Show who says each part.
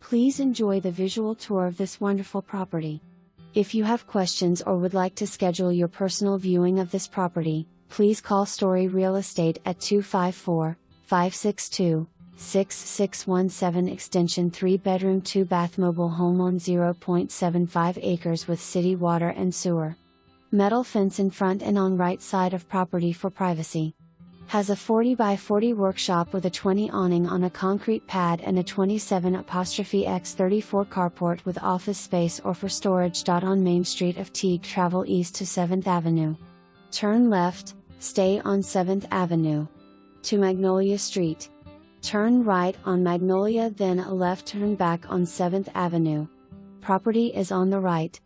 Speaker 1: Please enjoy the visual tour of this wonderful property. If you have questions or would like to schedule your personal viewing of this property, please call Story Real Estate at 254-562-6617 extension 3-bedroom 2-bath mobile home on 0.75 acres with city water and sewer. Metal fence in front and on right side of property for privacy. Has a 40 by 40 workshop with a 20 awning on a concrete pad and a 27x34 carport with office space or for storage.On Main Street of Teague. Travel east to 7th Avenue. Turn left, stay on 7th Avenue. To Magnolia Street. Turn right on Magnolia, then a left turn back on 7th Avenue. Property is on the right.